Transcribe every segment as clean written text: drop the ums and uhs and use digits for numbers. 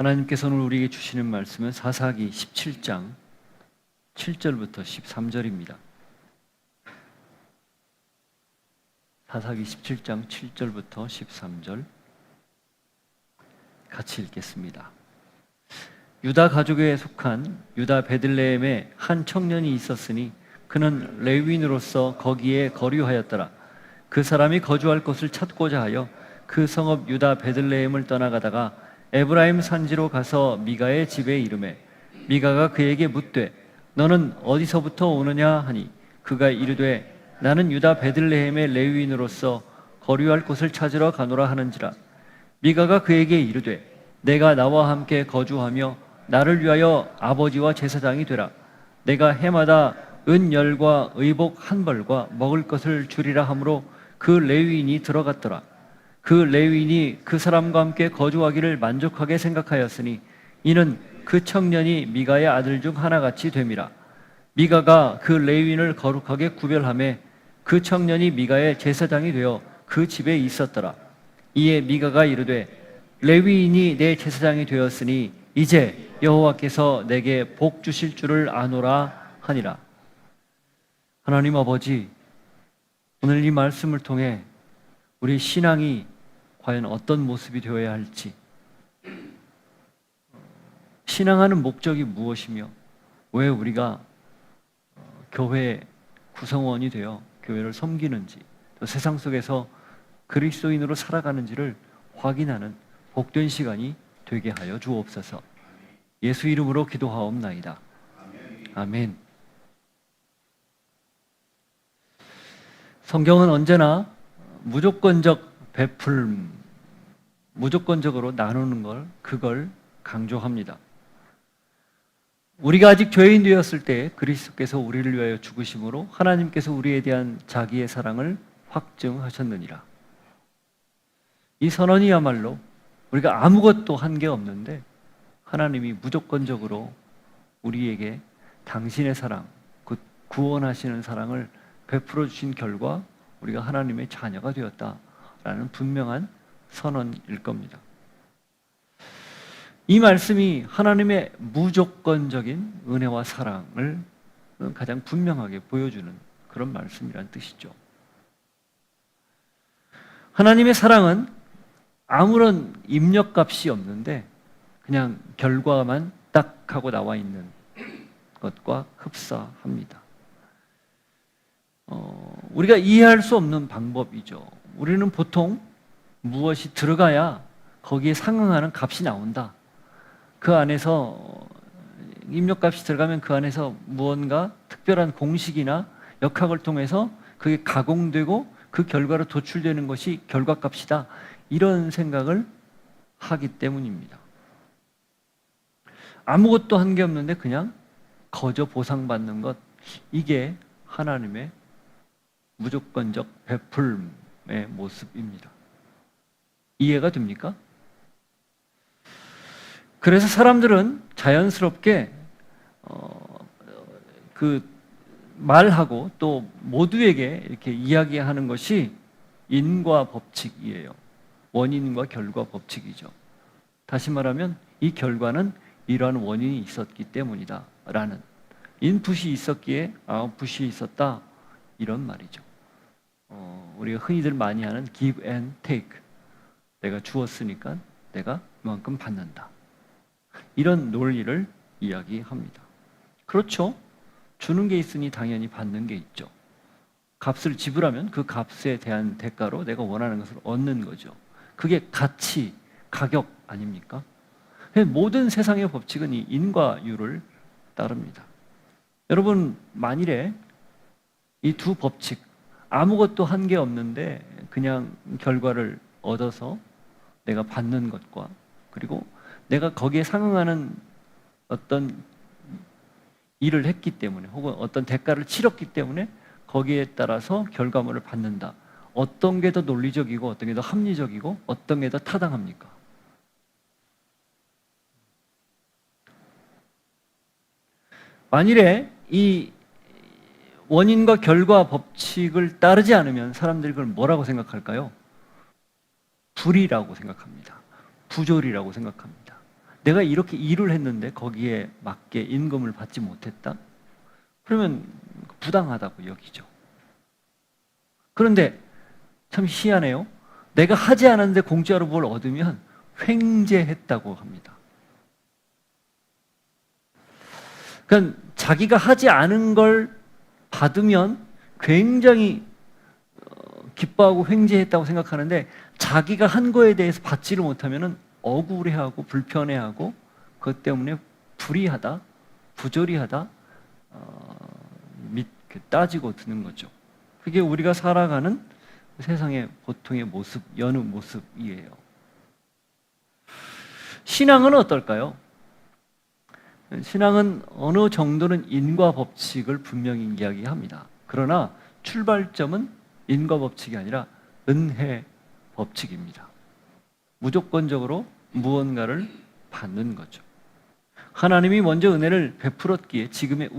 하나님께서 오늘 우리에게 주시는 말씀은 사사기 17장 7절부터 13절입니다. 사사기 17장 7절부터 13절 같이 읽겠습니다. 유다 가족에 속한 유다 베들레헴에 한 청년이 있었으니 그는 레위인으로서 거기에 거류하였더라. 그 사람이 거주할 곳을 찾고자 하여 그 성읍 유다 베들레헴을 떠나가다가 에브라임 산지로 가서 미가의 집에 이르매 미가가 그에게 묻되 너는 어디서부터 오느냐 하니 그가 이르되 나는 유다 베들레헴의 레위인으로서 거류할 곳을 찾으러 가노라 하는지라. 미가가 그에게 이르되 내가 나와 함께 거주하며 나를 위하여 아버지와 제사장이 되라. 내가 해마다 은열과 의복 한 벌과 먹을 것을 주리라 하므로 그 레위인이 들어갔더라. 그 레위인이 그 사람과 함께 거주하기를 만족하게 생각하였으니 이는 그 청년이 미가의 아들 중 하나같이 됨이라. 미가가 그 레위인을 거룩하게 구별하며 그 청년이 미가의 제사장이 되어 그 집에 있었더라. 이에 미가가 이르되 레위인이 내 제사장이 되었으니 이제 여호와께서 내게 복 주실 줄을 아노라 하니라. 하나님 아버지, 오늘 이 말씀을 통해 우리 신앙이 과연 어떤 모습이 되어야 할지, 신앙하는 목적이 무엇이며 왜 우리가 교회 구성원이 되어 교회를 섬기는지, 또 세상 속에서 그리스도인으로 살아가는지를 확인하는 복된 시간이 되게 하여 주옵소서. 예수 이름으로 기도하옵나이다. 아멘. 성경은 언제나 무조건적 베풀, 무조건적으로 나누는 그걸 강조합니다. 우리가 아직 죄인 되었을 때 그리스도께서 우리를 위하여 죽으심으로 하나님께서 우리에 대한 자기의 사랑을 확증하셨느니라. 이 선언이야말로 우리가 아무것도 한 게 없는데 하나님이 무조건적으로 우리에게 당신의 사랑, 그 구원하시는 사랑을 베풀어 주신 결과 우리가 하나님의 자녀가 되었다라는 분명한 선언일 겁니다. 이 말씀이 하나님의 무조건적인 은혜와 사랑을 가장 분명하게 보여주는 그런 말씀이란 뜻이죠. 하나님의 사랑은 아무런 입력값이 없는데 그냥 결과만 딱 하고 나와 있는 것과 흡사합니다. 우리가 이해할 수 없는 방법이죠. 우리는 보통 무엇이 들어가야 거기에 상응하는 값이 나온다. 그 안에서 입력값이 들어가면 그 안에서 무언가 특별한 공식이나 역학을 통해서 그게 가공되고 그 결과로 도출되는 것이 결과값이다. 이런 생각을 하기 때문입니다. 아무것도 한 게 없는데 그냥 거저 보상받는 것, 이게 하나님의 무조건적 베풀음의 모습입니다. 이해가 됩니까? 그래서 사람들은 자연스럽게 그 말하고 또 모두에게 이렇게 이야기하는 것이 인과 법칙이에요. 원인과 결과 법칙이죠. 다시 말하면 이 결과는 이러한 원인이 있었기 때문이다 라는, 인풋이 있었기에 아웃풋이 있었다, 이런 말이죠. 우리가 흔히들 많이 하는 give and take, 내가 주었으니까 내가 이만큼 받는다, 이런 논리를 이야기합니다. 그렇죠. 주는 게 있으니 당연히 받는 게 있죠. 값을 지불하면 그 값에 대한 대가로 내가 원하는 것을 얻는 거죠. 그게 가치, 가격 아닙니까? 모든 세상의 법칙은 이 인과 유를 따릅니다. 여러분, 만일에 이 두 법칙, 아무것도 한 게 없는데 그냥 결과를 얻어서 내가 받는 것과, 그리고 내가 거기에 상응하는 어떤 일을 했기 때문에 혹은 어떤 대가를 치렀기 때문에 거기에 따라서 결과물을 받는다. 어떤 게 더 논리적이고 어떤 게 더 합리적이고 어떤 게 더 타당합니까? 만일에 이 원인과 결과 법칙을 따르지 않으면 사람들이 그걸 뭐라고 생각할까요? 불이라고 생각합니다. 부조리라고 생각합니다. 내가 이렇게 일을 했는데 거기에 맞게 임금을 받지 못했다? 그러면 부당하다고 여기죠. 그런데 참 희한해요. 내가 하지 않았는데 공짜로 뭘 얻으면 횡재했다고 합니다. 그러니까 자기가 하지 않은 걸 받으면 굉장히 기뻐하고 횡재했다고 생각하는데, 자기가 한 거에 대해서 받지를 못하면 억울해하고 불편해하고 그것 때문에 불의하다, 부조리하다, 따지고 드는 거죠. 그게 우리가 살아가는 세상의 보통의 모습, 여느 모습이에요. 신앙은 어떨까요? 신앙은 어느 정도는 인과 법칙을 분명히 이야기합니다. 그러나 출발점은 인과 법칙이 아니라 은혜 법칙입니다. 무조건적으로 무언가를 받는 거죠. 하나님이 먼저 은혜를 베풀었기에 지금의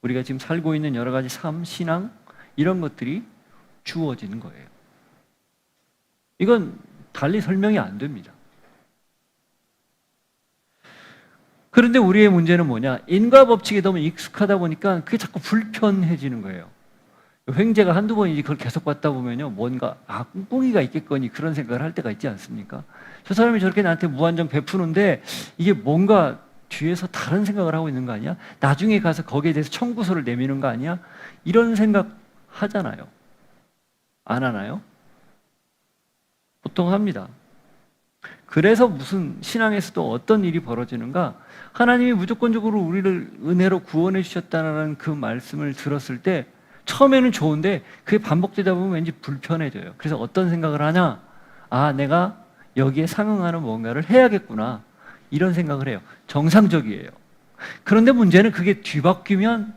우리가 지금 살고 있는 여러 가지 삶, 신앙, 이런 것들이 주어지는 거예요. 이건 달리 설명이 안 됩니다. 그런데 우리의 문제는 뭐냐? 인과 법칙에 너무 익숙하다 보니까 그게 자꾸 불편해지는 거예요. 횡재가 한두 번이지 그걸 계속 받다 보면요, 뭔가 꿍꿍이가 있겠거니 그런 생각을 할 때가 있지 않습니까? 저 사람이 저렇게 나한테 무한정 베푸는데 이게 뭔가 뒤에서 다른 생각을 하고 있는 거 아니야? 나중에 가서 거기에 대해서 청구서를 내미는 거 아니야? 이런 생각 하잖아요. 안 하나요? 보통 합니다. 그래서 무슨 신앙에서도 어떤 일이 벌어지는가? 하나님이 무조건적으로 우리를 은혜로 구원해 주셨다는 그 말씀을 들었을 때 처음에는 좋은데 그게 반복되다 보면 왠지 불편해져요. 그래서 어떤 생각을 하냐? 아, 내가 여기에 상응하는 뭔가를 해야겠구나, 이런 생각을 해요. 정상적이에요. 그런데 문제는 그게 뒤바뀌면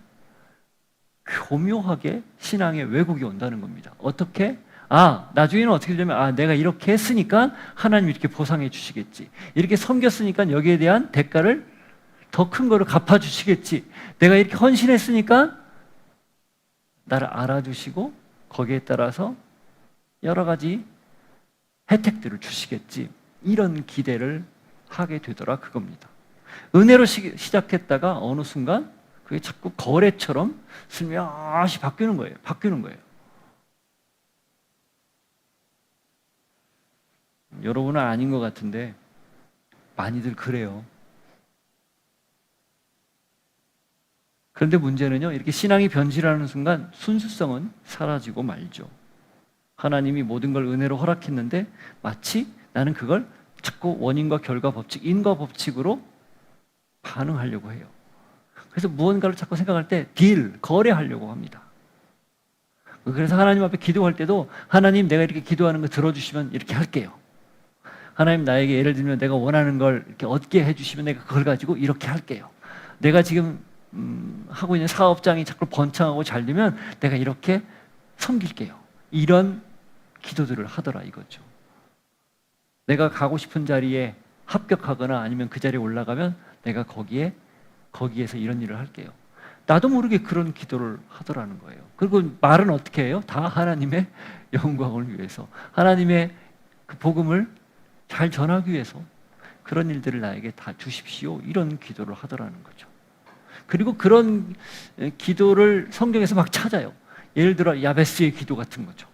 교묘하게 신앙에 왜곡이 온다는 겁니다. 어떻게? 나중에는 어떻게 되냐면, 내가 이렇게 했으니까 하나님이 이렇게 보상해 주시겠지. 이렇게 섬겼으니까 여기에 대한 대가를 더 큰 거를 갚아주시겠지. 내가 이렇게 헌신했으니까 나를 알아주시고 거기에 따라서 여러 가지 혜택들을 주시겠지. 이런 기대를 하게 되더라, 그겁니다. 은혜로 시작했다가 어느 순간 그게 자꾸 거래처럼 슬며시 바뀌는 거예요. 여러분은 아닌 것 같은데 많이들 그래요. 그런데 문제는요, 이렇게 신앙이 변질하는 순간 순수성은 사라지고 말죠. 하나님이 모든 걸 은혜로 허락했는데 마치 나는 그걸 자꾸 원인과 결과 법칙, 인과 법칙으로 반응하려고 해요. 그래서 무언가를 자꾸 생각할 때 거래하려고 합니다. 그래서 하나님 앞에 기도할 때도, 하나님 내가 이렇게 기도하는 거 들어주시면 이렇게 할게요. 하나님 나에게 예를 들면 내가 원하는 걸 이렇게 얻게 해주시면 내가 그걸 가지고 이렇게 할게요. 내가 지금 하고 있는 사업장이 자꾸 번창하고 잘 되면 내가 이렇게 섬길게요. 이런 기도들을 하더라, 이거죠. 내가 가고 싶은 자리에 합격하거나 아니면 그 자리에 올라가면 내가 거기에서 이런 일을 할게요. 나도 모르게 그런 기도를 하더라는 거예요. 그리고 말은 어떻게 해요? 다 하나님의 영광을 위해서, 하나님의 그 복음을 잘 전하기 위해서 그런 일들을 나에게 다 주십시오, 이런 기도를 하더라는 거죠. 그리고 그런 기도를 성경에서 막 찾아요. 예를 들어 야베스의 기도 같은 거죠.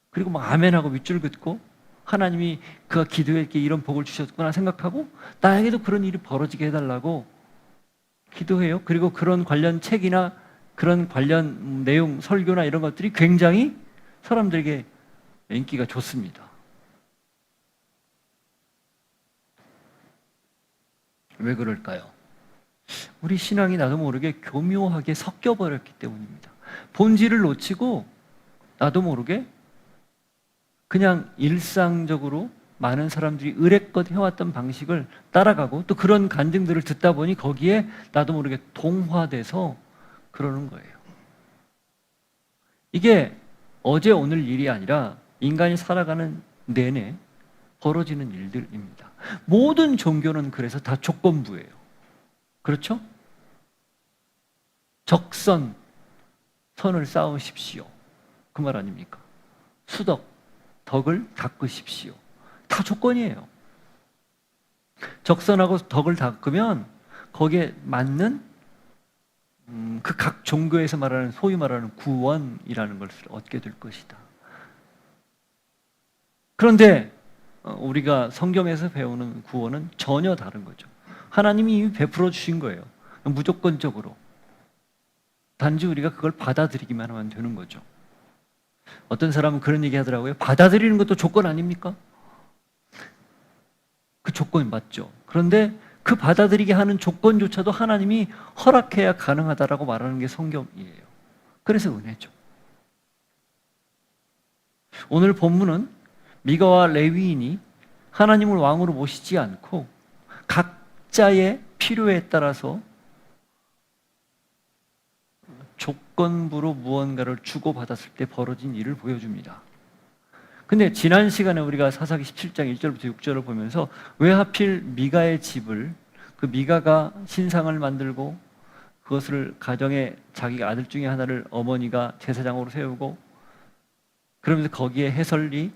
그리고 막 아멘하고 밑줄 긋고 하나님이 그가 기도했기에 이런 복을 주셨구나 생각하고 나에게도 그런 일이 벌어지게 해달라고 기도해요. 그리고 그런 관련 책이나 그런 관련 내용, 설교나 이런 것들이 굉장히 사람들에게 인기가 좋습니다. 왜 그럴까요? 우리 신앙이 나도 모르게 교묘하게 섞여버렸기 때문입니다. 본질을 놓치고 나도 모르게 그냥 일상적으로 많은 사람들이 의례껏 해왔던 방식을 따라가고, 또 그런 간증들을 듣다 보니 거기에 나도 모르게 동화돼서 그러는 거예요. 이게 어제 오늘 일이 아니라 인간이 살아가는 내내 벌어지는 일들입니다. 모든 종교는 그래서 다 조건부예요. 그렇죠? 선을 쌓으십시오. 그 말 아닙니까? 덕을 닦으십시오. 다 조건이에요. 적선하고 덕을 닦으면 거기에 맞는 그 각 종교에서 말하는 소위 말하는 구원이라는 것을 얻게 될 것이다. 그런데 우리가 성경에서 배우는 구원은 전혀 다른 거죠. 하나님이 이미 베풀어 주신 거예요. 무조건적으로. 단지 우리가 그걸 받아들이기만 하면 되는 거죠. 어떤 사람은 그런 얘기 하더라고요. 받아들이는 것도 조건 아닙니까? 그 조건이 맞죠. 그런데 그 받아들이게 하는 조건조차도 하나님이 허락해야 가능하다라고 말하는 게 성경이에요. 그래서 은혜죠. 오늘 본문은 미가와 레위인이 하나님을 왕으로 모시지 않고 각자의 필요에 따라서 조건부로 무언가를 주고받았을 때 벌어진 일을 보여줍니다. 근데 지난 시간에 우리가 사사기 17장 1절부터 6절을 보면서 왜 하필 미가의 집을, 그 미가가 신상을 만들고 그것을 가정에 자기 아들 중에 하나를 어머니가 제사장으로 세우고 그러면서 거기에 해설이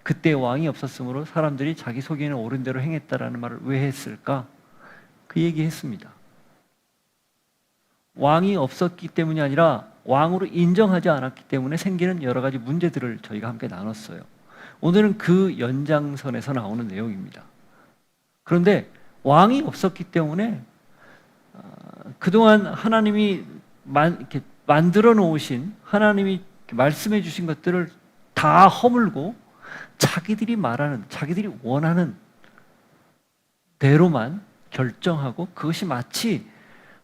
그때 왕이 없었으므로 사람들이 자기 속에는 옳은 대로 행했다라는 말을 왜 했을까? 그 얘기했습니다. 왕이 없었기 때문이 아니라 왕으로 인정하지 않았기 때문에 생기는 여러 가지 문제들을 저희가 함께 나눴어요. 오늘은 그 연장선에서 나오는 내용입니다. 그런데 왕이 없었기 때문에 그동안 하나님이 이렇게 만들어 놓으신, 하나님이 말씀해 주신 것들을 다 허물고 자기들이 말하는, 자기들이 원하는 대로만 결정하고 그것이 마치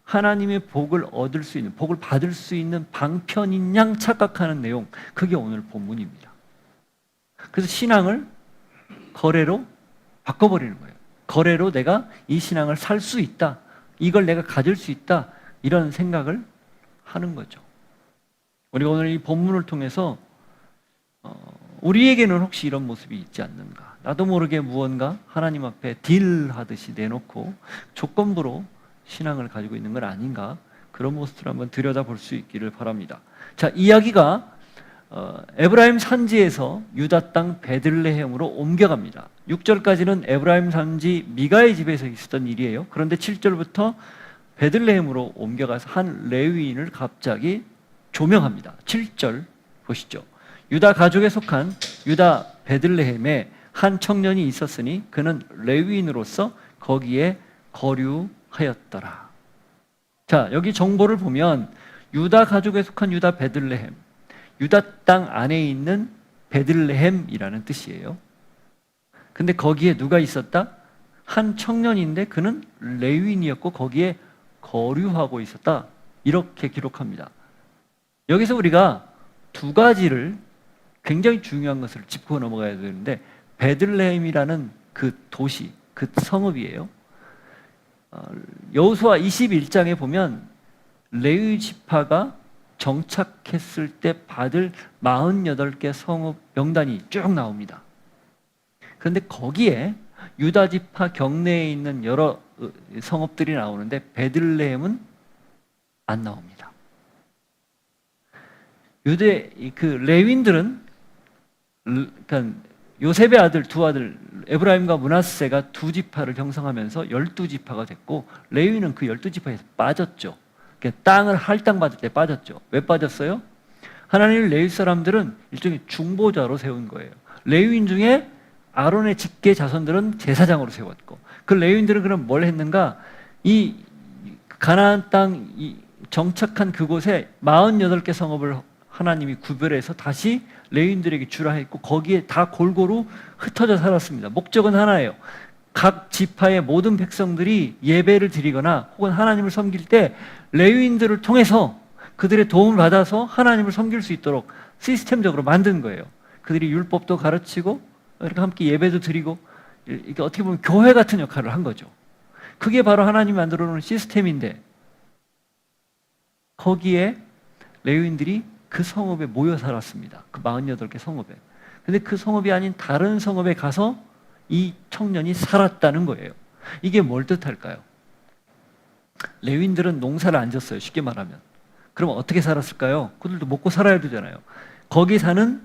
하나님의 복을 얻을 수 있는, 복을 받을 수 있는 방편인 양 착각하는 내용, 그게 오늘 본문입니다. 그래서 신앙을 거래로 바꿔버리는 거예요. 거래로 내가 이 신앙을 살 수 있다, 이걸 내가 가질 수 있다, 이런 생각을 하는 거죠. 우리가 오늘 이 본문을 통해서 우리에게는 혹시 이런 모습이 있지 않는가? 나도 모르게 무언가 하나님 앞에 딜하듯이 내놓고 조건부로 신앙을 가지고 있는 건 아닌가? 그런 모습을 한번 들여다볼 수 있기를 바랍니다. 자, 이야기가 에브라임 산지에서 유다 땅 베들레헴으로 옮겨갑니다. 6절까지는 에브라임 산지 미가의 집에서 있었던 일이에요. 그런데 7절부터 베들레헴으로 옮겨가서 한 레위인을 갑자기 조명합니다. 7절 보시죠. 유다 가족에 속한 유다 베들레헴에 한 청년이 있었으니 그는 레위인으로서 거기에 거류하였더라. 자, 여기 정보를 보면 유다 가족에 속한 유다 베들레헴, 유다 땅 안에 있는 베들레헴이라는 뜻이에요. 근데 거기에 누가 있었다? 한 청년인데 그는 레위인이었고 거기에 거류하고 있었다. 이렇게 기록합니다. 여기서 우리가 두 가지를, 굉장히 중요한 것을 짚고 넘어가야 되는데, 베들레헴이라는 그 도시, 그 성읍이에요. 여호수아 21장에 보면 레위 지파가 정착했을 때 받을 48개 성읍 명단이 쭉 나옵니다. 그런데 거기에 유다 지파 경내에 있는 여러 성읍들이 나오는데 베들레헴은 안 나옵니다. 그 레위인들은, 그러니까 요셉의 아들 두 아들 에브라임과 므낫세가 두 지파를 형성하면서 12지파가 됐고, 레위는 그 12지파에서 빠졌죠. 그러니까 땅을 할당받을 때 빠졌죠. 왜 빠졌어요? 하나님 레위 사람들은 일종의 중보자로 세운 거예요. 레위인 중에 아론의 직계 자손들은 제사장으로 세웠고, 그 레위인들은 그럼 뭘 했는가? 이 가나안 땅 정착한 그곳에 48개 성읍을 하나님이 구별해서 다시 레위인들에게 주라 했고, 거기에 다 골고루 흩어져 살았습니다. 목적은 하나예요. 각 지파의 모든 백성들이 예배를 드리거나 혹은 하나님을 섬길 때 레위인들을 통해서 그들의 도움을 받아서 하나님을 섬길 수 있도록 시스템적으로 만든 거예요. 그들이 율법도 가르치고 이렇게 함께 예배도 드리고, 이게 어떻게 보면 교회 같은 역할을 한 거죠. 그게 바로 하나님이 만들어 놓은 시스템인데, 거기에 레위인들이 그 성읍에 모여 살았습니다. 그 48개 성읍에. 근데 그 성읍이 아닌 다른 성읍에 가서 이 청년이 살았다는 거예요. 이게 뭘 뜻할까요? 레위인들은 농사를 안 졌어요, 쉽게 말하면. 그럼 어떻게 살았을까요? 그들도 먹고 살아야 되잖아요. 거기 사는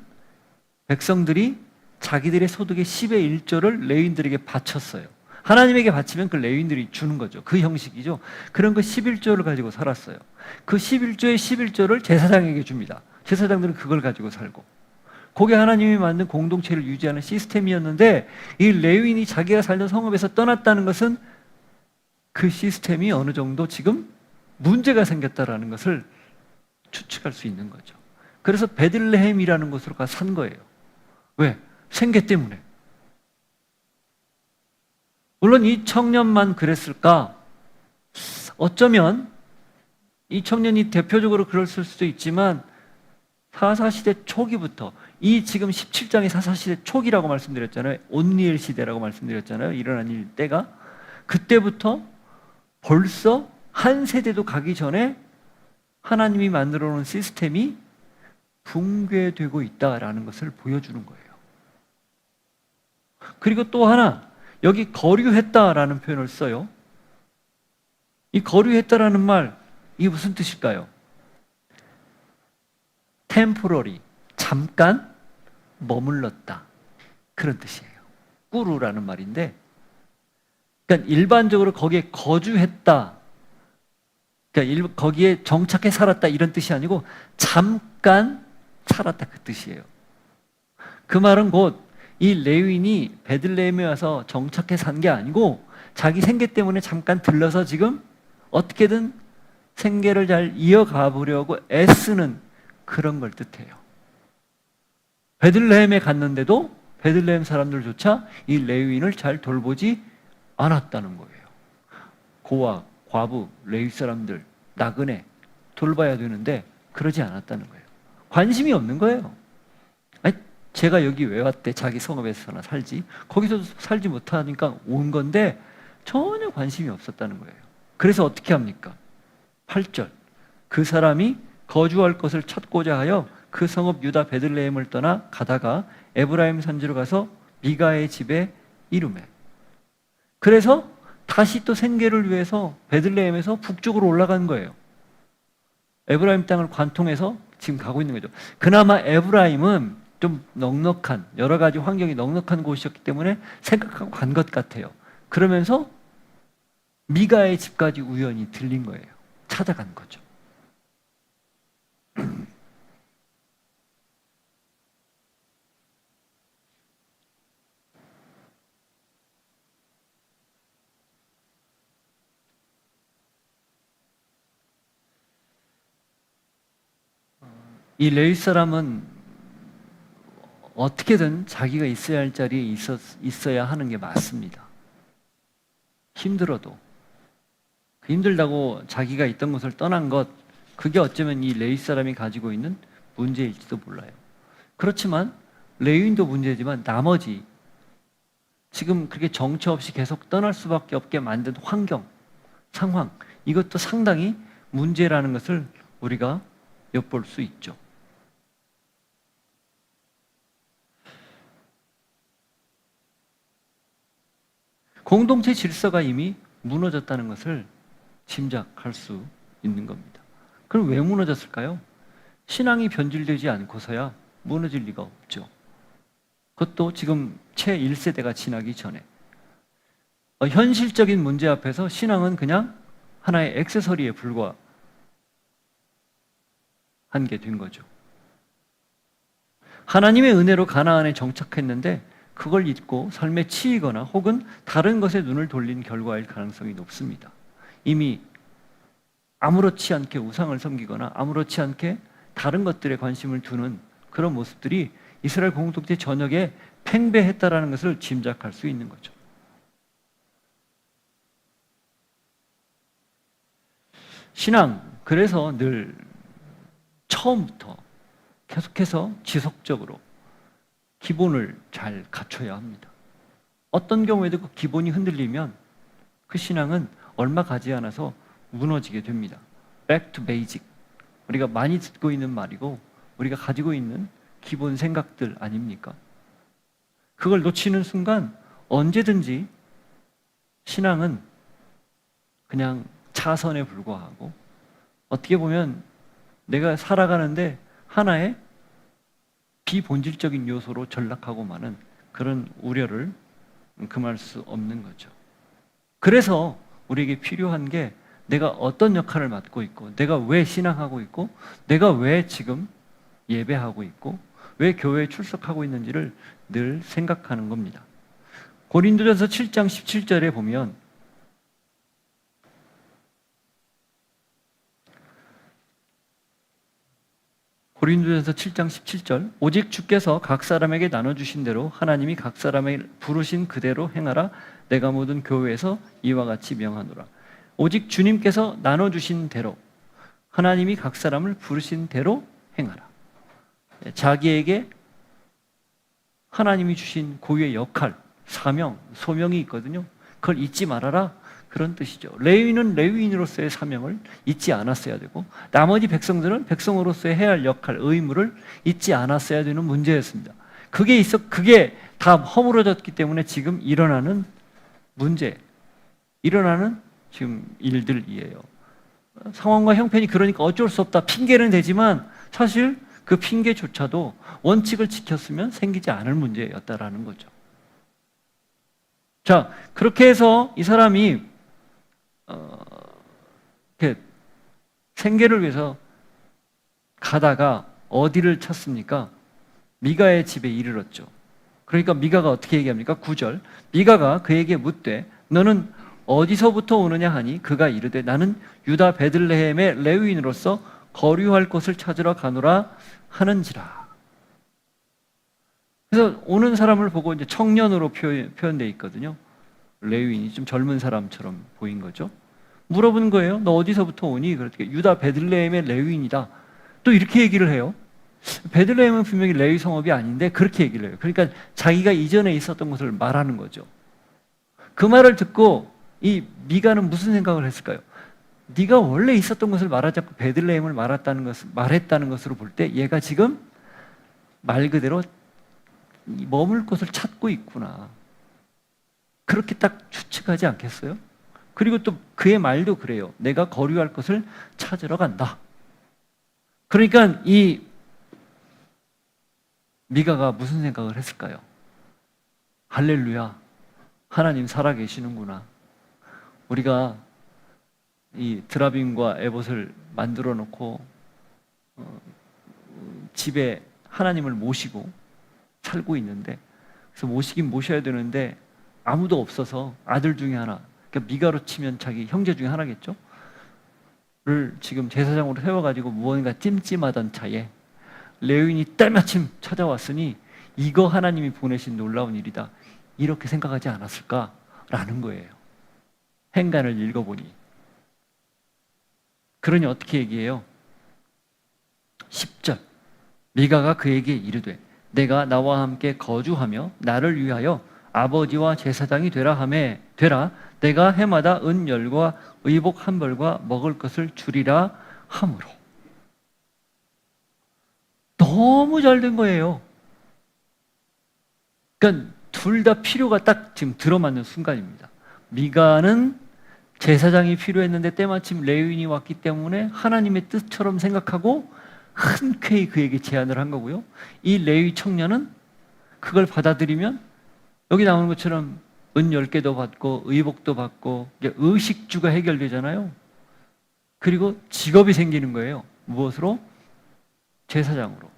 백성들이 자기들의 소득의 10의 1조를 레위인들에게 바쳤어요. 하나님에게 바치면 그 레위인들이 주는 거죠. 그 형식이죠. 그런 거 11조를 가지고 살았어요. 그 11조의 11조를 제사장에게 줍니다. 제사장들은 그걸 가지고 살고. 그게 하나님이 만든 공동체를 유지하는 시스템이었는데 이 레위인이 자기가 살던 성읍에서 떠났다는 것은 그 시스템이 어느 정도 지금 문제가 생겼다라는 것을 추측할 수 있는 거죠. 그래서 베들레헴이라는 곳으로 가서 산 거예요. 왜? 생계 때문에. 물론 이 청년만 그랬을까? 어쩌면 이 청년이 대표적으로 그랬을 수도 있지만 사사시대 초기부터 이 지금 17장의 사사시대 초기라고 말씀드렸잖아요. 온니엘 시대라고 말씀드렸잖아요. 일어난 일 때가. 그때부터 벌써 한 세대도 가기 전에 하나님이 만들어 놓은 시스템이 붕괴되고 있다라는 것을 보여주는 거예요. 그리고 또 하나, 여기 거류했다라는 표현을 써요. 이 거류했다라는 말, 이게 무슨 뜻일까요? temporary, 잠깐 머물렀다. 그런 뜻이에요. 꾸루라는 말인데, 그러니까 일반적으로 거기에 거주했다. 그러니까 거기에 정착해 살았다 이런 뜻이 아니고 잠깐 살았다 그 뜻이에요. 그 말은 곧 이 레위인이 베들레헴에 와서 정착해 산 게 아니고 자기 생계 때문에 잠깐 들러서 지금 어떻게든 생계를 잘 이어가 보려고 애쓰는 그런 걸 뜻해요. 베들레헴에 갔는데도 베들레헴 사람들조차 이 레위인을 잘 돌보지 않았다는 거예요. 고아, 과부, 레위 사람들, 나그네 돌봐야 되는데 그러지 않았다는 거예요. 관심이 없는 거예요. 아니, 제가 여기 왜 왔대? 자기 성읍에서나 살지. 거기서 살지 못하니까 온 건데 전혀 관심이 없었다는 거예요. 그래서 어떻게 합니까? 8절. 그 사람이 거주할 것을 찾고자 하여 그 성읍 유다 베들레헴을 떠나 가다가 에브라임 산지로 가서 미가의 집에 이르매. 그래서 다시 또 생계를 위해서 베들레헴에서 북쪽으로 올라간 거예요. 에브라임 땅을 관통해서 지금 가고 있는 거죠. 그나마 에브라임은 좀 넉넉한, 여러 가지 환경이 넉넉한 곳이었기 때문에 생각하고 간 것 같아요. 그러면서 미가의 집까지 우연히 들린 거예요. 찾아간 거죠. 이 레위 사람은 어떻게든 자기가 있어야 할 자리에 있어야 하는 게 맞습니다. 힘들어도. 힘들다고 자기가 있던 곳을 떠난 것, 그게 어쩌면 이 레위 사람이 가지고 있는 문제일지도 몰라요. 그렇지만 레위인도 문제지만 나머지 지금 그렇게 정처 없이 계속 떠날 수밖에 없게 만든 환경, 상황, 이것도 상당히 문제라는 것을 우리가 엿볼 수 있죠. 공동체 질서가 이미 무너졌다는 것을 짐작할 수 있는 겁니다. 그럼 왜 무너졌을까요? 신앙이 변질되지 않고서야 무너질 리가 없죠. 그것도 지금 채 1세대가 지나기 전에. 현실적인 문제 앞에서 신앙은 그냥 하나의 액세서리에 불과한 게 된 거죠. 하나님의 은혜로 가나안에 정착했는데 그걸 잊고 삶에 치이거나 혹은 다른 것에 눈을 돌린 결과일 가능성이 높습니다. 이미 아무렇지 않게 우상을 섬기거나 아무렇지 않게 다른 것들에 관심을 두는 그런 모습들이 이스라엘 공동체 전역에 팽배했다라는 것을 짐작할 수 있는 거죠. 신앙, 그래서 늘 처음부터 계속해서 지속적으로 기본을 잘 갖춰야 합니다. 어떤 경우에도 그 기본이 흔들리면 그 신앙은 얼마 가지 않아서 무너지게 됩니다. Back to basic. 우리가 많이 듣고 있는 말이고 우리가 가지고 있는 기본 생각들 아닙니까? 그걸 놓치는 순간 언제든지 신앙은 그냥 차선에 불과하고 어떻게 보면 내가 살아가는데 하나의 비본질적인 요소로 전락하고 마는 그런 우려를 금할 수 없는 거죠. 그래서 우리에게 필요한 게 내가 어떤 역할을 맡고 있고, 내가 왜 신앙하고 있고, 내가 왜 지금 예배하고 있고, 왜 교회에 출석하고 있는지를 늘 생각하는 겁니다. 고린도전서 7장 17절에 보면 고린도전서 7장 17절 오직 주께서 각 사람에게 나눠주신 대로 하나님이 각 사람에게 부르신 그대로 행하라. 내가 모든 교회에서 이와 같이 명하노라. 오직 주님께서 나눠주신 대로 하나님이 각 사람을 부르신 대로 행하라. 자기에게 하나님이 주신 고유의 역할, 사명, 소명이 있거든요. 그걸 잊지 말아라. 그런 뜻이죠. 레위인은 레위인으로서의 사명을 잊지 않았어야 되고, 나머지 백성들은 백성으로서의 해야 할 역할, 의무를 잊지 않았어야 되는 문제였습니다. 그게 다 허물어졌기 때문에 지금 일어나는 문제, 일어나는 지금 일들이에요. 상황과 형편이 그러니까 어쩔 수 없다. 핑계는 되지만 사실 그 핑계조차도 원칙을 지켰으면 생기지 않을 문제였다라는 거죠. 자, 그렇게 해서 이 사람이 이렇게 생계를 위해서 가다가 어디를 찾습니까? 미가의 집에 이르렀죠. 그러니까 미가가 어떻게 얘기합니까? 9절. 미가가 그에게 묻되 너는 어디서부터 오느냐 하니 그가 이르되 나는 유다 베들레헴의 레위인으로서 거류할 곳을 찾으러 가노라 하는지라. 그래서 오는 사람을 보고 이제 청년으로 표현되어 있거든요. 레위인이 좀 젊은 사람처럼 보인 거죠. 물어본 거예요. 너 어디서부터 오니? 그랬더니 유다 베들레헴의 레위인이다. 또 이렇게 얘기를 해요. 베들레헴은 분명히 레위 성읍이 아닌데 그렇게 얘기를 해요. 그러니까 자기가 이전에 있었던 것을 말하는 거죠. 그 말을 듣고 이 미가는 무슨 생각을 했을까요? 네가 원래 있었던 것을 말하지 않고 베들레헴을 말했다는 것으로 볼 때 얘가 지금 말 그대로 머물 곳을 찾고 있구나. 그렇게 딱 추측하지 않겠어요? 그리고 또 그의 말도 그래요. 내가 거류할 것을 찾으러 간다. 그러니까 이 미가가 무슨 생각을 했을까요? 할렐루야, 하나님 살아계시는구나. 우리가 이 드라빔과 에봇을 만들어 놓고 집에 하나님을 모시고 살고 있는데, 그래서 모시긴 모셔야 되는데 아무도 없어서 아들 중에 하나, 그러니까 미가로 치면 자기 형제 중에 하나겠죠? 를 지금 제사장으로 세워가지고 무언가 찜찜하던 차에 레위인이 때마침 찾아왔으니 이거 하나님이 보내신 놀라운 일이다. 이렇게 생각하지 않았을까라는 거예요. 행간을 읽어보니. 그러니 어떻게 얘기해요? 10절. 미가가 그에게 이르되 내가 나와 함께 거주하며 나를 위하여 아버지와 제사장이 되라. 내가 해마다 은열과 의복 한 벌과 먹을 것을 주리라 하므로. 너무 잘 된 거예요. 그러니까 둘 다 필요가 딱 지금 들어맞는 순간입니다. 미가는 제사장이 필요했는데 때마침 레위인이 왔기 때문에 하나님의 뜻처럼 생각하고 흔쾌히 그에게 제안을 한 거고요. 이 레위 청년은 그걸 받아들이면 여기 나오는 것처럼 은 10개도 받고 의복도 받고 의식주가 해결되잖아요. 그리고 직업이 생기는 거예요. 무엇으로? 제사장으로.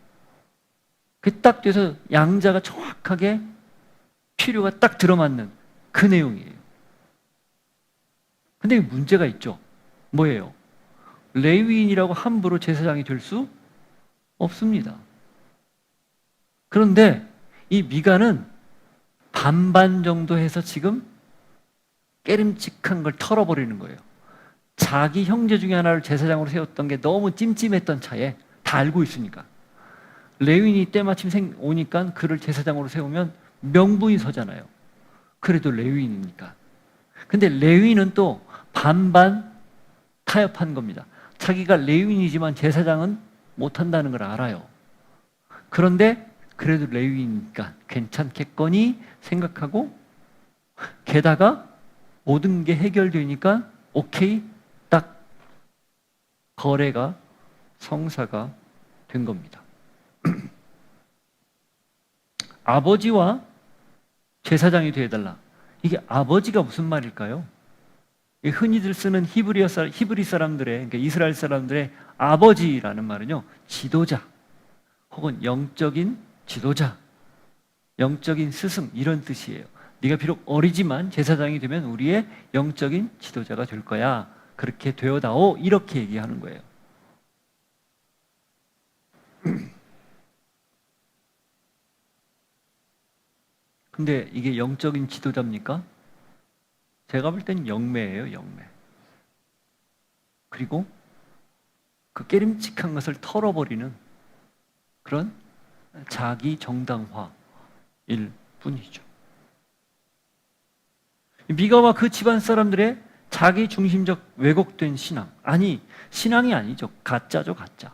그 딱 돼서 양자가 정확하게 필요가 딱 들어맞는 그 내용이에요. 근데 문제가 있죠. 뭐예요? 레위인이라고 함부로 제사장이 될 수 없습니다. 그런데 이 미가는 반반 정도 해서 지금 깨름직한 걸 털어버리는 거예요. 자기 형제 중에 하나를 제사장으로 세웠던 게 너무 찜찜했던 차에 다 알고 있으니까. 레위인이 때마침 오니까 그를 제사장으로 세우면 명분이 서잖아요. 그래도 레위인이니까. 근데 레위인은 또 반반 타협한 겁니다. 자기가 레위인이지만 제사장은 못한다는 걸 알아요. 그런데 그래도 레위니까 괜찮겠거니 생각하고, 게다가 모든 게 해결되니까 오케이, 딱 거래가 성사가 된 겁니다. 아버지와 제사장이 되어달라. 이게 아버지가 무슨 말일까요? 흔히들 쓰는 히브리 사람들의, 그러니까 이스라엘 사람들의 아버지라는 말은요, 지도자 혹은 영적인 지도자, 영적인 스승, 이런 뜻이에요. 네가 비록 어리지만 제사장이 되면 우리의 영적인 지도자가 될 거야. 그렇게 되어다오. 이렇게 얘기하는 거예요. 근데 이게 영적인 지도자입니까? 제가 볼 땐 영매예요, 영매. 그리고 그 깨림칙한 것을 털어버리는 그런 자기 정당화일 뿐이죠. 미가와 그 집안 사람들의 자기 중심적 왜곡된 신앙. 아니, 신앙이 아니죠. 가짜죠, 가짜.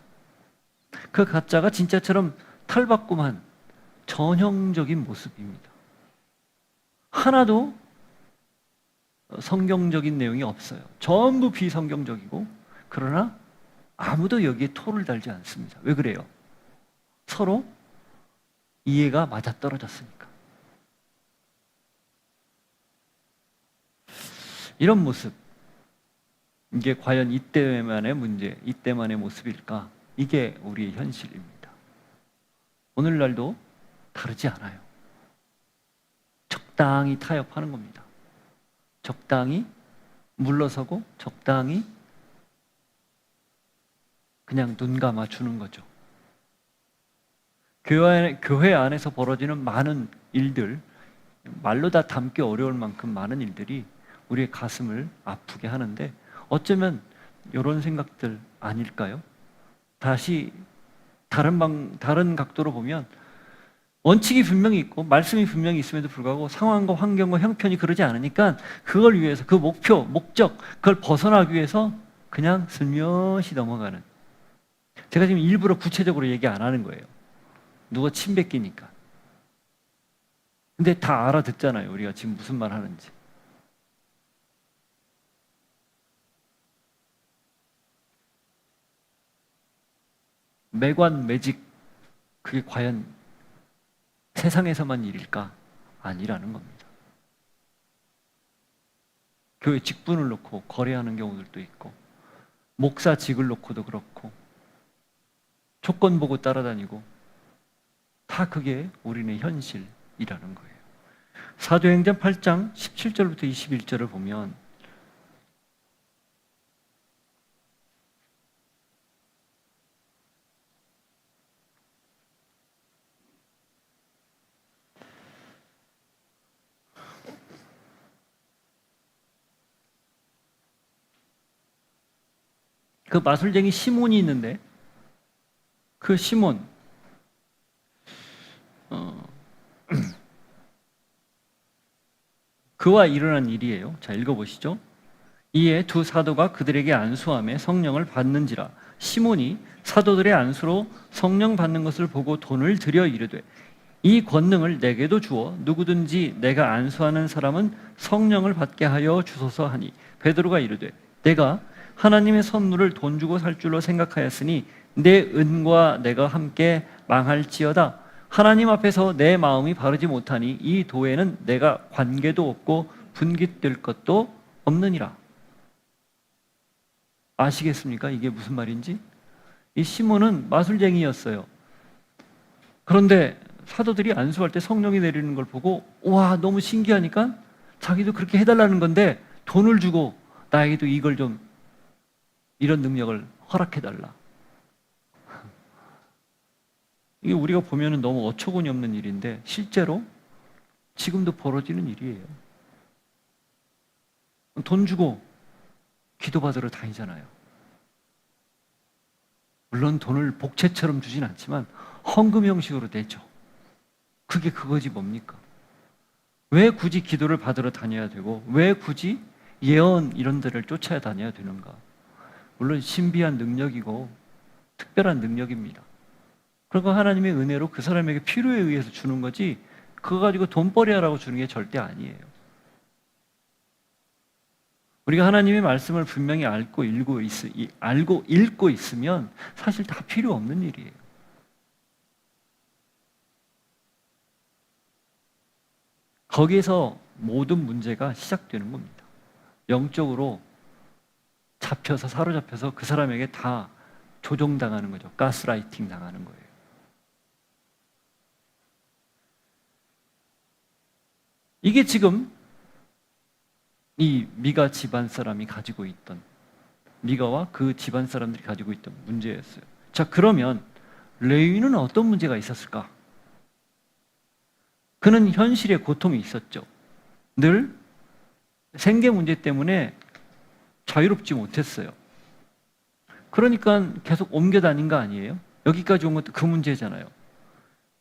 그 가짜가 진짜처럼 탈바꿈한 전형적인 모습입니다. 하나도 성경적인 내용이 없어요. 전부 비성경적이고, 그러나 아무도 여기에 토를 달지 않습니다. 왜 그래요? 서로 이해가 맞아떨어졌으니까. 이런 모습, 이게 과연 이때만의 문제, 이때만의 모습일까? 이게 우리의 현실입니다. 오늘날도 다르지 않아요. 적당히 타협하는 겁니다. 적당히 물러서고 적당히 그냥 눈 감아주는 거죠. 교회 안에서 벌어지는 많은 일들, 말로 다 담기 어려울 만큼 많은 일들이 우리의 가슴을 아프게 하는데 어쩌면 이런 생각들 아닐까요? 다시 다른 각도로 보면 원칙이 분명히 있고 말씀이 분명히 있음에도 불구하고 상황과 환경과 형편이 그러지 않으니까 그걸 위해서 그 목표, 목적, 그걸 벗어나기 위해서 그냥 슬며시 넘어가는. 제가 지금 일부러 구체적으로 얘기 안 하는 거예요. 누가 침 뱉기니까. 근데 다 알아듣잖아요. 우리가 지금 무슨 말 하는지. 매관, 매직, 그게 과연 세상에서만 일일까? 아니라는 겁니다. 교회 직분을 놓고 거래하는 경우들도 있고, 목사직을 놓고도 그렇고, 조건 보고 따라다니고, 다 그게 우리네 현실이라는 거예요. 사도행전 8장 17절부터 21절을 보면 그 마술쟁이 시몬이 있는데 그 시몬 그와 일어난 일이에요. 자, 읽어보시죠. 이에 두 사도가 그들에게 안수함에 성령을 받는지라. 시몬이 사도들의 안수로 성령 받는 것을 보고 돈을 들여 이르되 이 권능을 내게도 주어 누구든지 내가 안수하는 사람은 성령을 받게 하여 주소서 하니 베드로가 이르되 내가 하나님의 선물을 돈 주고 살 줄로 생각하였으니 내 은과 내가 함께 망할지어다. 하나님 앞에서 내 마음이 바르지 못하니 이 도에는 내가 관계도 없고 분깃될 것도 없느니라. 아시겠습니까? 이게 무슨 말인지? 이 시몬은 마술쟁이였어요. 그런데 사도들이 안수할 때 성령이 내리는 걸 보고 와, 너무 신기하니까 자기도 그렇게 해달라는 건데 돈을 주고 나에게도 이걸 좀 이런 능력을 허락해달라. 이게 우리가 보면은 너무 어처구니 없는 일인데 실제로 지금도 벌어지는 일이에요. 돈 주고 기도받으러 다니잖아요. 물론 돈을 복채처럼 주진 않지만 헌금 형식으로 내죠. 그게 그거지 뭡니까? 왜 굳이 기도를 받으러 다녀야 되고 왜 굳이 예언 이런 데를 쫓아야 다녀야 되는가? 물론 신비한 능력이고 특별한 능력입니다. 그리고 하나님의 은혜로 그 사람에게 필요에 의해서 주는 거지 그거 가지고 돈벌이 하라고 주는 게 절대 아니에요. 우리가 하나님의 말씀을 분명히 알고 읽고 있으면 사실 다 필요 없는 일이에요. 거기에서 모든 문제가 시작되는 겁니다. 영적으로 잡혀서 사로잡혀서 그 사람에게 다 조종당하는 거죠. 가스라이팅 당하는 거예요. 이게 지금 이 미가 집안 사람이 가지고 있던, 미가와 그 집안 사람들이 가지고 있던 문제였어요. 자, 그러면 레위는 어떤 문제가 있었을까? 그는 현실에 고통이 있었죠. 늘 생계 문제 때문에 자유롭지 못했어요. 그러니까 계속 옮겨 다닌 거 아니에요? 여기까지 온 것도 그 문제잖아요.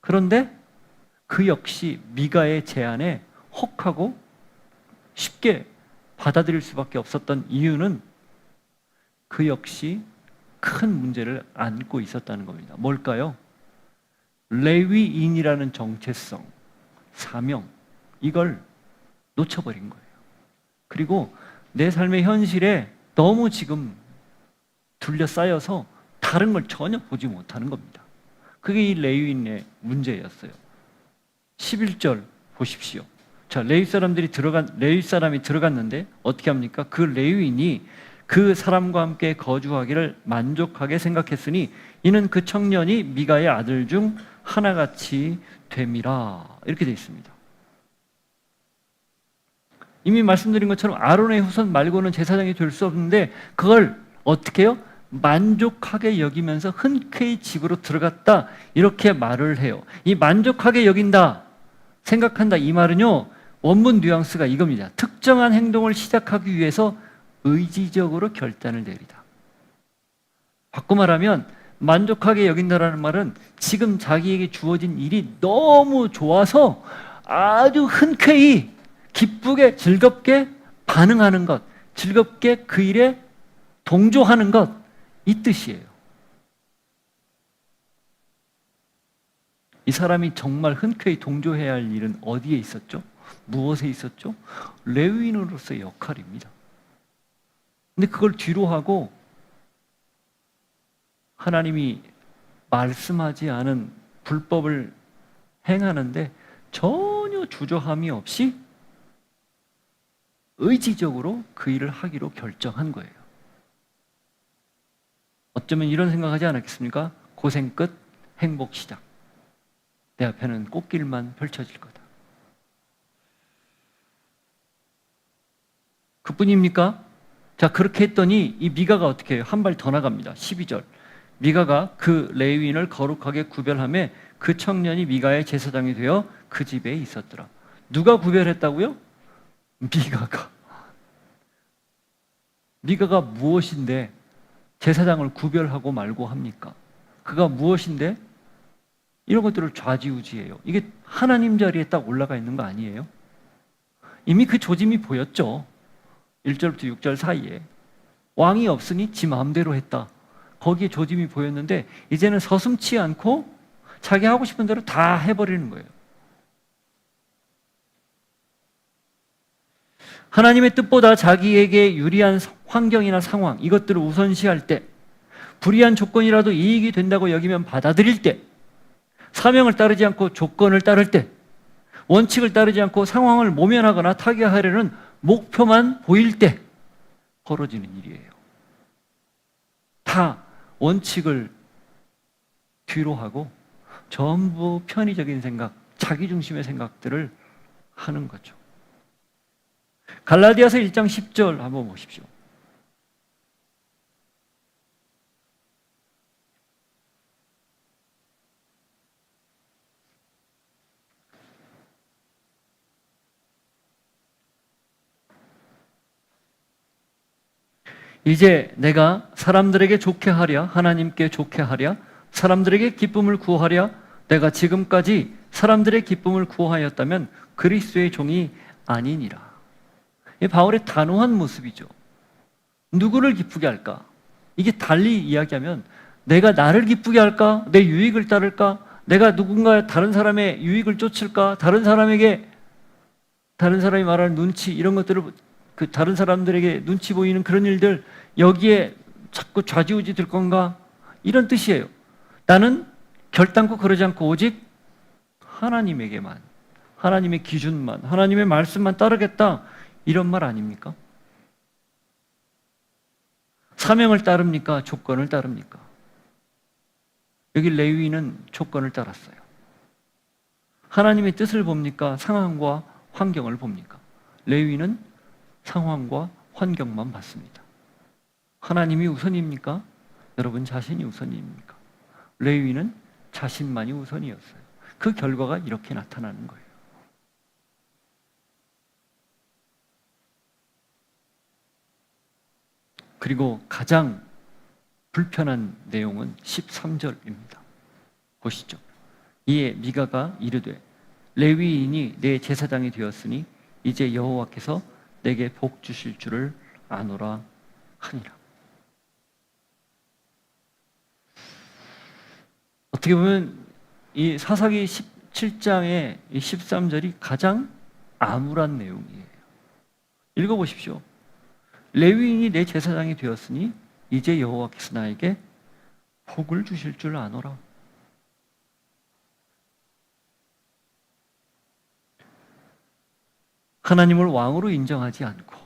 그런데 그 역시 미가의 제안에 혹하고 쉽게 받아들일 수밖에 없었던 이유는 그 역시 큰 문제를 안고 있었다는 겁니다. 뭘까요? 레위인이라는 정체성, 사명, 이걸 놓쳐버린 거예요. 그리고 내 삶의 현실에 너무 지금 둘러싸여서 다른 걸 전혀 보지 못하는 겁니다. 그게 이 레위인의 문제였어요. 11절 보십시오. 자, 레위 사람이 들어갔는데 어떻게 합니까? 그 레위인이 그 사람과 함께 거주하기를 만족하게 생각했으니 이는 그 청년이 미가의 아들 중 하나같이 됨이라. 이렇게 되어 있습니다. 이미 말씀드린 것처럼 아론의 후손 말고는 제사장이 될 수 없는데 그걸 어떻게 해요? 만족하게 여기면서 흔쾌히 집으로 들어갔다, 이렇게 말을 해요. 이 만족하게 여긴다, 생각한다, 이 말은요, 원문 뉘앙스가 이겁니다. 특정한 행동을 시작하기 위해서 의지적으로 결단을 내리다. 바꿔 말하면 만족하게 여긴다라는 말은 지금 자기에게 주어진 일이 너무 좋아서 아주 흔쾌히 기쁘게 즐겁게 반응하는 것, 즐겁게 그 일에 동조하는 것, 이 뜻이에요. 이 사람이 정말 흔쾌히 동조해야 할 일은 어디에 있었죠? 무엇에 있었죠? 레위인으로서의 역할입니다. 근데 그걸 뒤로 하고 하나님이 말씀하지 않은 불법을 행하는데 전혀 주저함이 없이 의지적으로 그 일을 하기로 결정한 거예요. 어쩌면 이런 생각하지 않았겠습니까? 고생 끝, 행복 시작. 내 앞에는 꽃길만 펼쳐질 거다. 그뿐입니까? 자, 그렇게 했더니 이 미가가 어떻게 해요? 한 발 더 나갑니다. 12절. 미가가 그 레위인을 거룩하게 구별하며 그 청년이 미가의 제사장이 되어 그 집에 있었더라. 누가 구별했다고요? 미가가. 미가가 무엇인데 제사장을 구별하고 말고 합니까? 그가 무엇인데 이런 것들을 좌지우지해요. 이게 하나님 자리에 딱 올라가 있는 거 아니에요? 이미 그 조짐이 보였죠. 1절부터 6절 사이에 왕이 없으니 지 마음대로 했다. 거기에 조짐이 보였는데 이제는 서슴지 않고 자기 하고 싶은 대로 다 해버리는 거예요. 하나님의 뜻보다 자기에게 유리한 환경이나 상황, 이것들을 우선시할 때, 불리한 조건이라도 이익이 된다고 여기면 받아들일 때, 사명을 따르지 않고 조건을 따를 때, 원칙을 따르지 않고 상황을 모면하거나 타개하려는 목표만 보일 때 벌어지는 일이에요. 다 원칙을 뒤로 하고 전부 편의적인 생각, 자기중심의 생각들을 하는 거죠. 갈라디아서 1장 10절 한번 보십시오. 이제 내가 사람들에게 좋게 하랴, 하나님께 좋게 하랴, 사람들에게 기쁨을 구하랴, 내가 지금까지 사람들의 기쁨을 구하였다면 그리스도의 종이 아니니라. 이 바울의 단호한 모습이죠. 누구를 기쁘게 할까? 이게 달리 이야기하면 내가 나를 기쁘게 할까? 내 유익을 따를까? 내가 누군가 다른 사람의 유익을 쫓을까? 다른 사람이 말하는 눈치, 이런 것들을 그 다른 사람들에게 눈치 보이는 그런 일들, 여기에 자꾸 좌지우지 될 건가? 이런 뜻이에요. 나는 결단코 그러지 않고 오직 하나님에게만, 하나님의 기준만, 하나님의 말씀만 따르겠다, 이런 말 아닙니까? 사명을 따릅니까? 조건을 따릅니까? 여기 레위인은 조건을 따랐어요. 하나님의 뜻을 봅니까? 상황과 환경을 봅니까? 레위인은 상황과 환경만 봤습니다. 하나님이 우선입니까? 여러분 자신이 우선입니까? 레위인은 자신만이 우선이었어요. 그 결과가 이렇게 나타나는 거예요. 그리고 가장 불편한 내용은 13절입니다. 보시죠. 이에 미가가 이르되 레위인이 내 제사장이 되었으니 이제 여호와께서 내게 복 주실 줄을 아노라 하니라. 어떻게 보면 이 사사기 17장의 13절이 가장 암울한 내용이에요. 읽어보십시오. 레위인이 내 제사장이 되었으니 이제 여호와께서 나에게 복을 주실 줄 아노라. 하나님을 왕으로 인정하지 않고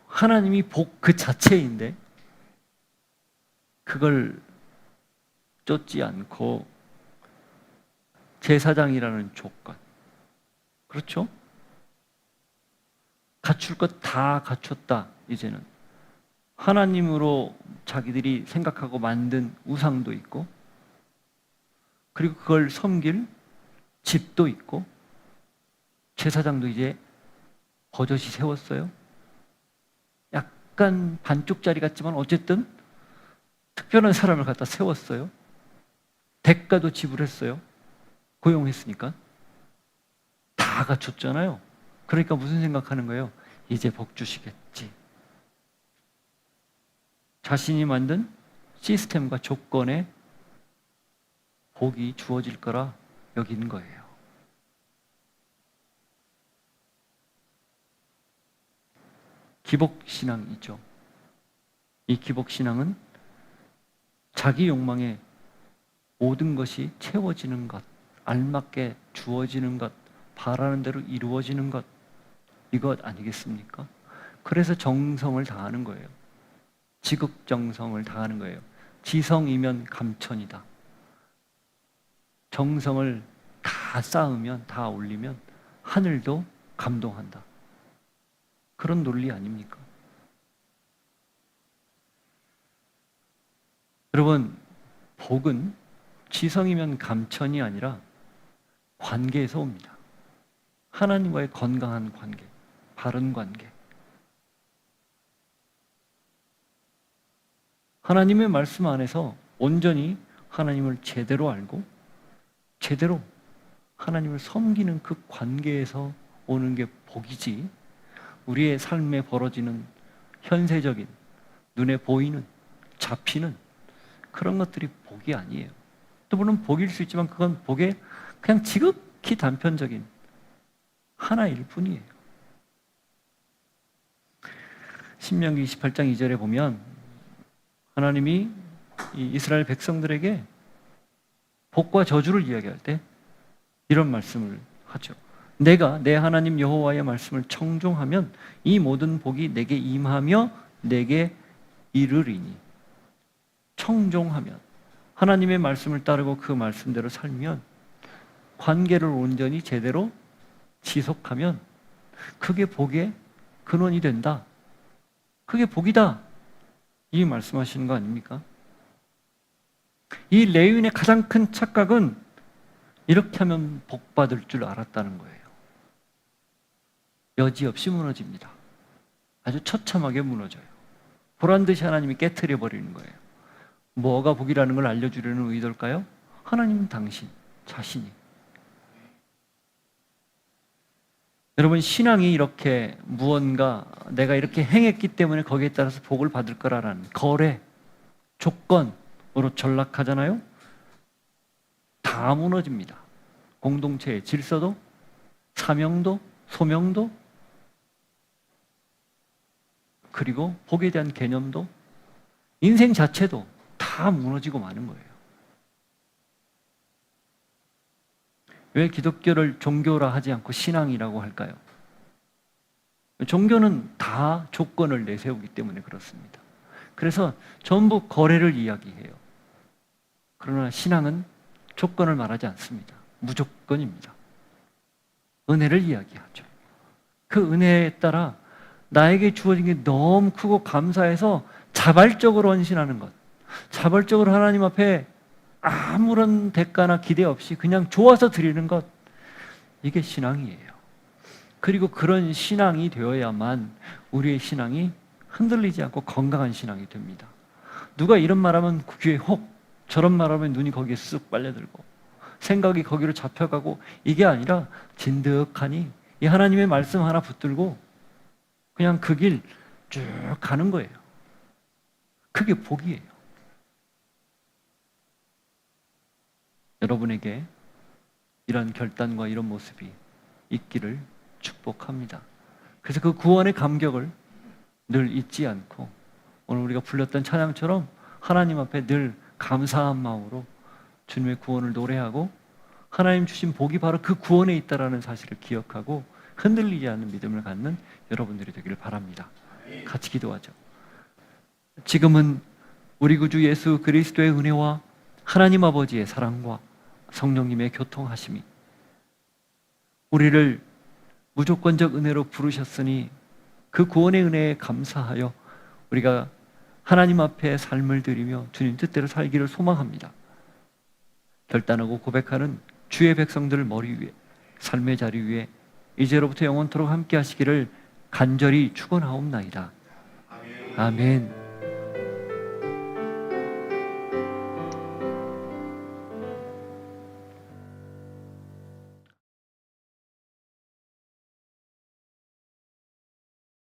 하나님이 복 그 자체인데 그걸 쫓지 않고 제사장이라는 조건, 그렇죠? 갖출 것 다 갖췄다. 이제는 하나님으로 자기들이 생각하고 만든 우상도 있고, 그리고 그걸 섬길 집도 있고, 제사장도 이제 버젓이 세웠어요. 약간 반쪽짜리 같지만 어쨌든 특별한 사람을 갖다 세웠어요. 대가도 지불했어요. 고용했으니까. 다 갖췄잖아요. 그러니까 무슨 생각하는 거예요? 이제 복 주시겠지. 자신이 만든 시스템과 조건에 복이 주어질 거라 여기는 거예요. 기복신앙이죠. 이 기복신앙은 자기 욕망에 모든 것이 채워지는 것, 알맞게 주어지는 것, 바라는 대로 이루어지는 것, 이것 아니겠습니까? 그래서 정성을 다하는 거예요. 지극정성을 다하는 거예요. 지성이면 감천이다. 정성을 다 쌓으면, 다 올리면 하늘도 감동한다. 그런 논리 아닙니까? 여러분, 복은 지성이면 감천이 아니라 관계에서 옵니다. 하나님과의 건강한 관계, 바른 관계. 하나님의 말씀 안에서 온전히 하나님을 제대로 알고 제대로 하나님을 섬기는 그 관계에서 오는 게 복이지, 우리의 삶에 벌어지는 현세적인 눈에 보이는 잡히는 그런 것들이 복이 아니에요. 또 물론 복일 수 있지만 그건 복의 그냥 지극히 단편적인 하나일 뿐이에요. 신명기 28장 2절에 보면 하나님이 이 이스라엘 백성들에게 복과 저주를 이야기할 때 이런 말씀을 하죠. 내가 내 하나님 여호와의 말씀을 청종하면 이 모든 복이 내게 임하며 내게 이르리니. 청종하면, 하나님의 말씀을 따르고 그 말씀대로 살면, 관계를 온전히 제대로 지속하면 그게 복의 근원이 된다. 그게 복이다. 이 말씀하시는 거 아닙니까? 이 레위인의 가장 큰 착각은 이렇게 하면 복 받을 줄 알았다는 거예요. 여지없이 무너집니다. 아주 처참하게 무너져요. 보란듯이 하나님이 깨트려 버리는 거예요. 뭐가 복이라는 걸 알려주려는 의도일까요? 하나님 당신 자신이. 여러분, 신앙이 이렇게 무언가 내가 이렇게 행했기 때문에 거기에 따라서 복을 받을 거라는 거래, 조건으로 전락하잖아요. 다 무너집니다. 공동체의 질서도, 사명도, 소명도, 그리고 복에 대한 개념도, 인생 자체도 다 무너지고 마는 거예요. 왜 기독교를 종교라 하지 않고 신앙이라고 할까요? 종교는 다 조건을 내세우기 때문에 그렇습니다. 그래서 전부 거래를 이야기해요. 그러나 신앙은 조건을 말하지 않습니다. 무조건입니다. 은혜를 이야기하죠. 그 은혜에 따라 나에게 주어진 게 너무 크고 감사해서 자발적으로 헌신하는 것, 자발적으로 하나님 앞에 아무런 대가나 기대 없이 그냥 좋아서 드리는 것, 이게 신앙이에요. 그리고 그런 신앙이 되어야만 우리의 신앙이 흔들리지 않고 건강한 신앙이 됩니다. 누가 이런 말하면 귀에 혹, 저런 말하면 눈이 거기에 쑥 빨려들고 생각이 거기로 잡혀가고, 이게 아니라 진득하니 이 하나님의 말씀 하나 붙들고 그냥 그 길 쭉 가는 거예요. 그게 복이에요. 여러분에게 이런 결단과 이런 모습이 있기를 축복합니다. 그래서 그 구원의 감격을 늘 잊지 않고 오늘 우리가 불렀던 찬양처럼 하나님 앞에 늘 감사한 마음으로 주님의 구원을 노래하고 하나님 주신 복이 바로 그 구원에 있다라는 사실을 기억하고 흔들리지 않는 믿음을 갖는 여러분들이 되기를 바랍니다. 같이 기도하죠. 지금은 우리 구주 예수 그리스도의 은혜와 하나님 아버지의 사랑과 성령님의 교통하심이 우리를 무조건적 은혜로 부르셨으니 그 구원의 은혜에 감사하여 우리가 하나님 앞에 삶을 드리며 주님 뜻대로 살기를 소망합니다. 결단하고 고백하는 주의 백성들 머리 위에, 삶의 자리 위에 이제로부터 영원토록 함께 하시기를 간절히 축원하옵나이다. 아멘.